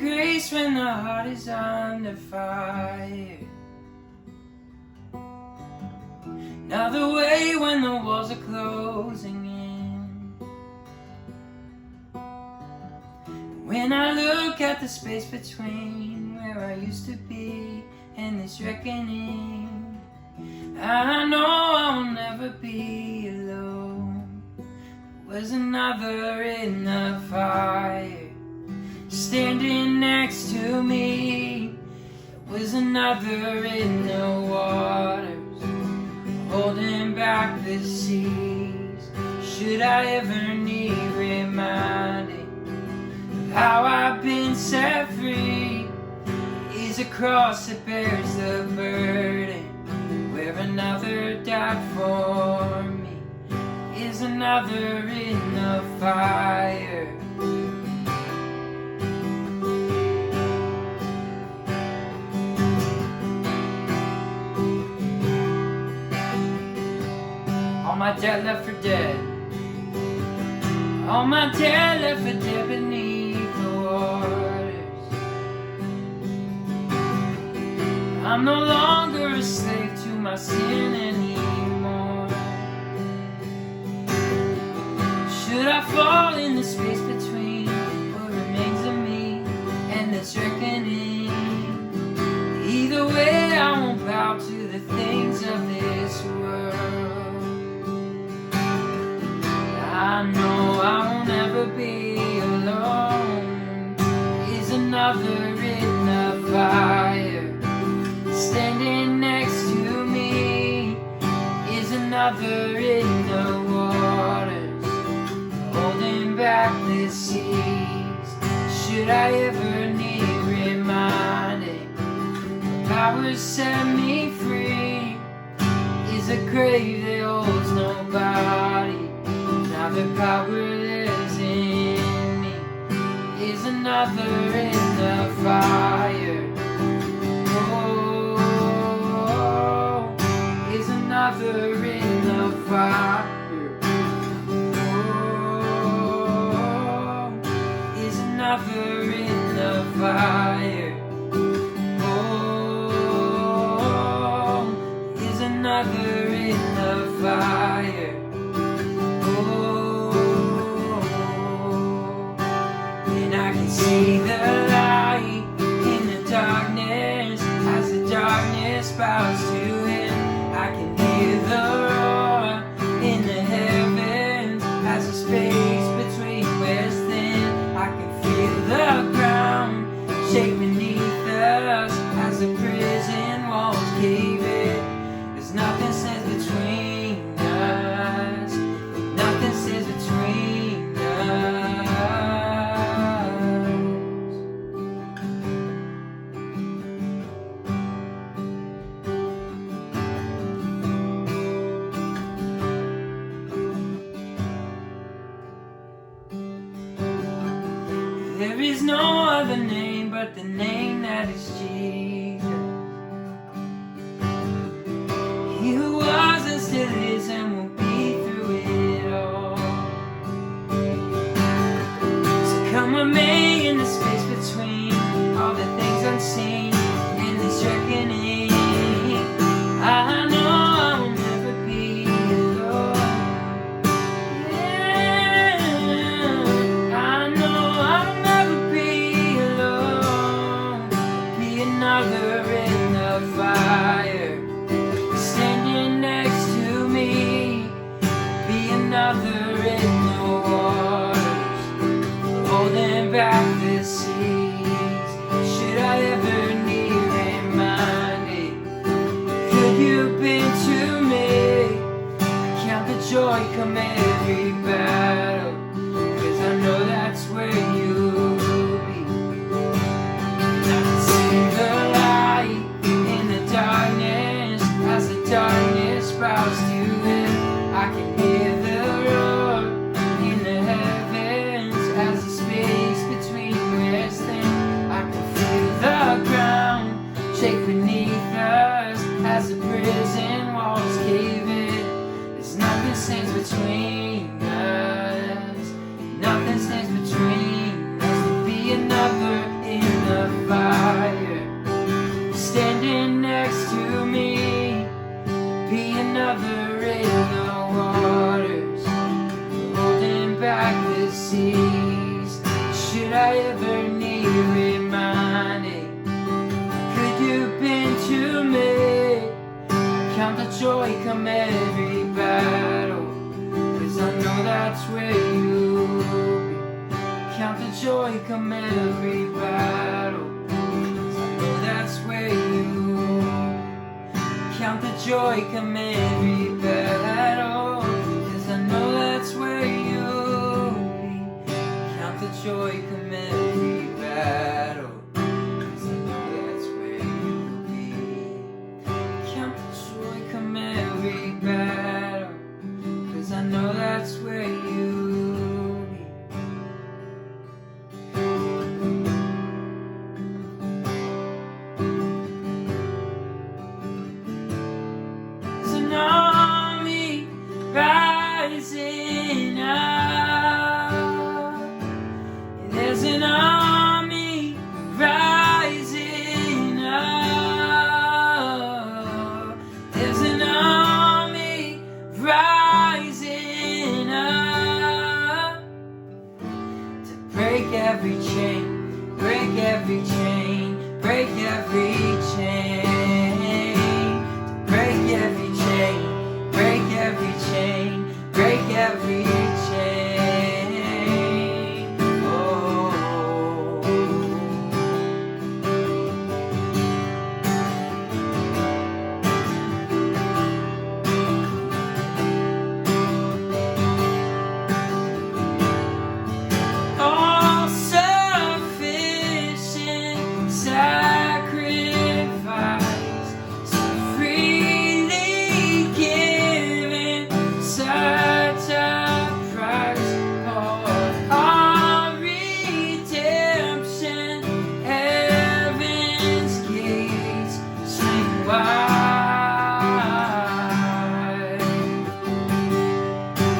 grace when the heart is under fire. Another way when the walls are closing in. When I look at the space between where I used to be and this reckoning, I know I will never be alone. There was another in the fire, standing next to me. There was another in the waters, holding back the seas. Should I ever need reminding of how I've been set free, is a cross that bears the burden, where another died for me, is another in the fire. All my dead left for dead, all my dead left for dead beneath the waters. I'm no longer a slave to my sin anymore. Should I fall in the space between what remains of me and this reckoning? Either way, I won't bow to the things of this world. I know I will never be alone. Is another in the fire, standing next to me, is another in the waters, holding back the seas. Should I ever need reminding, the power set me free, is a grave that holds nobody. Now the power lives in me, is another in the fire. Oh, is another in the fire. Oh, is another in the fire. Oh, is another in the fire. See the light in the darkness as the darkness bows to him. I can hear the roar in the heavens as the space between wears thin. I can feel the ground shake beneath us as the prison walls cave in. There's nothing stands between us, nothing stands between us. There is no other name but the name that is Jesus. He who was and still is and will be through it all. So come with me in the space between all the things unseen and this reckoning. I know I will never be alone. Another in the fire, standing next to me, be another in the waters, holding back the seas. Should I ever like the seas. Should I ever need reminding? Could you been to me? Count the joy come every battle, 'cause I know that's where you'll be. Count the joy come every battle, 'cause I know that's where you'll be. Count the joy come every battle, 'cause I know that's where you'll be. Count the joy come every battle, 'cause I know that's where you'll be. Count the joy come every battle, 'cause I know that's where you'll be. There's an army rising up. There's an army rising up. There's an army rising up to break every chain, break every chain, break every chain, to break every chain, break every chain, break every chain. Oh. All sufficient sacrifice, so freely given, such a price for our redemption. Heaven's gates swing wide.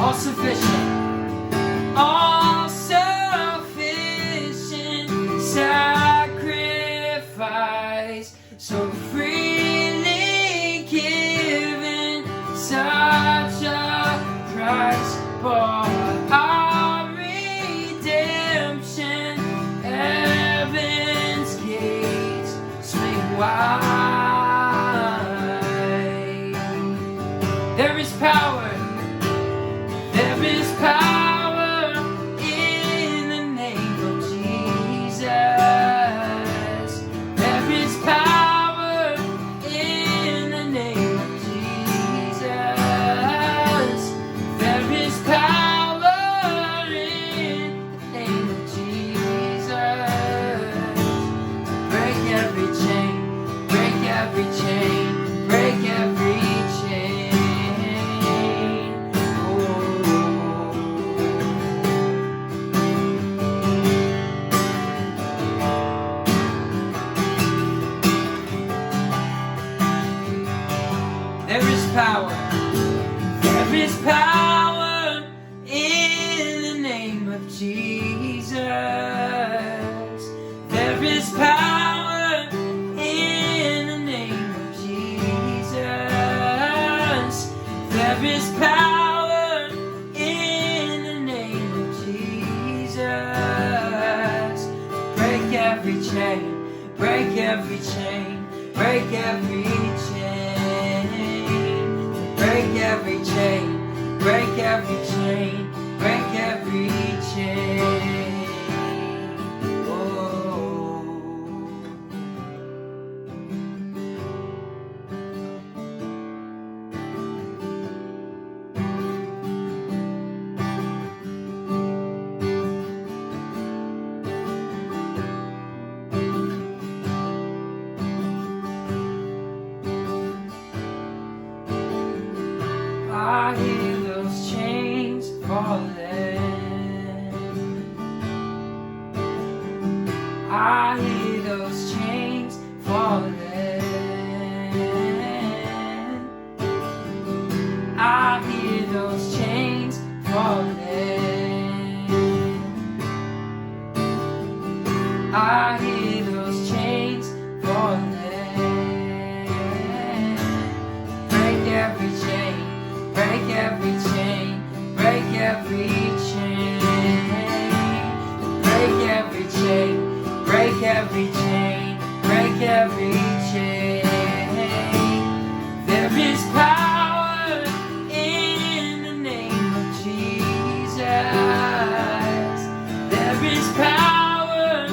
All sufficient. All sufficient sacrifice, so freely given, such a price for our redemption. Heaven's gates swing wide. There is power. There is power in the name of Jesus. There is power in the name of Jesus. There is power in the name of Jesus. Break every chain, break every chain, break every chain. There is power. There is power in the name of Jesus. There is power in the name of Jesus. There is power in the name of Jesus. Break every chain, break every chain, break every chain. Break every chain, break every chain, break every chain. Whoa. I hear those chains falling. I hear those chains falling. I hear those chains falling. I hear those chains falling. Break every chain, break every chain, break every chain. break every chain, break every chain, break every chain. There is power in the name of Jesus. There is power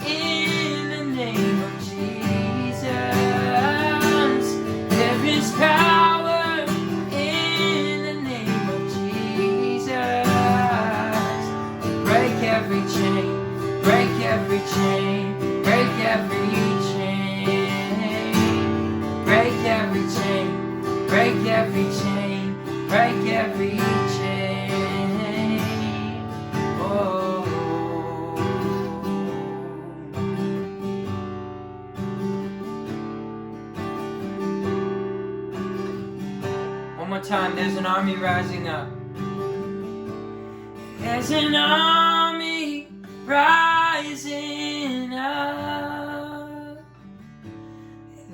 in the name of Jesus. There is power in the name of Jesus. Break every chain, break every chain, break every chain, break every chain, break every chain, break every chain. Oh. One more time, there's an army rising up. There's an army rising up.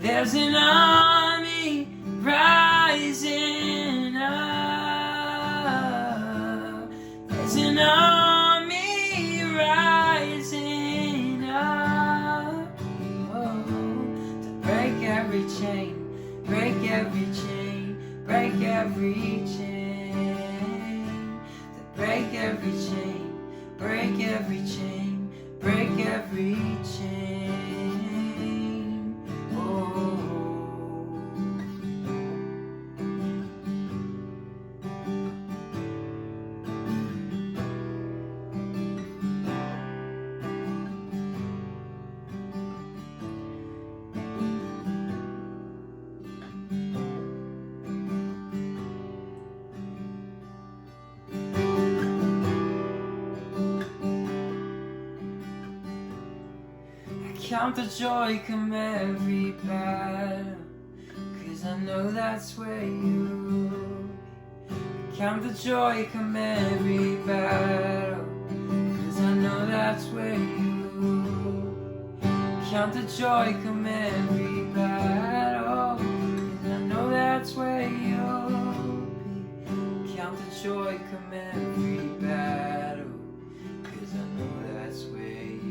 There's an army rising up. There's an army rising up. Oh, to break every chain, break every chain, break every chain. To break every chain, break every chain, break every chain. Oh. Count the joy come every battle, 'cause I know that's where you be. Count the joy come every battle, 'cause I know that's where you be. Count the joy come every battle, 'cause I know that's where you'll be. Count the joy come every battle, 'cause I know that's where you'll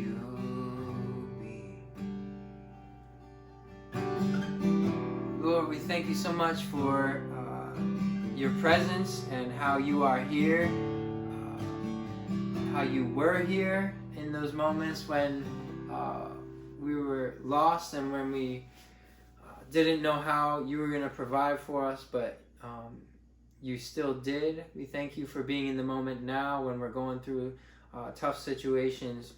be. Lord, we thank you so much for your presence and how you are here, how you were here in those moments when we were lost and when we didn't know how you were going to provide for us, but you still did. We thank you for being in the moment now when we're going through tough situations.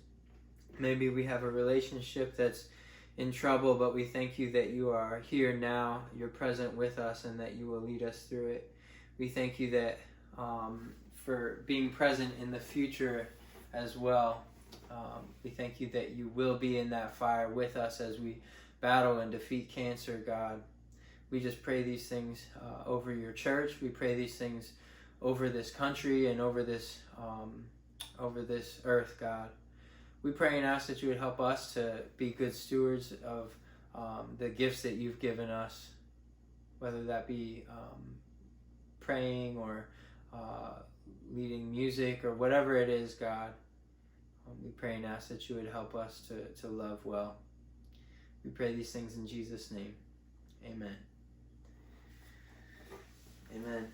Maybe we have a relationship that's in trouble, but we thank you that you are here now, you're present with us, and that you will lead us through it. We thank you that for being present in the future as well. We thank you that you will be in that fire with us as we battle and defeat cancer, God. We just pray these things over your church. We pray these things over this country and over this earth, God. We pray and ask that you would help us to be good stewards of the gifts that you've given us, whether that be praying or leading music or whatever it is, God. We pray and ask that you would help us to love well. We pray these things in Jesus' name. Amen. Amen.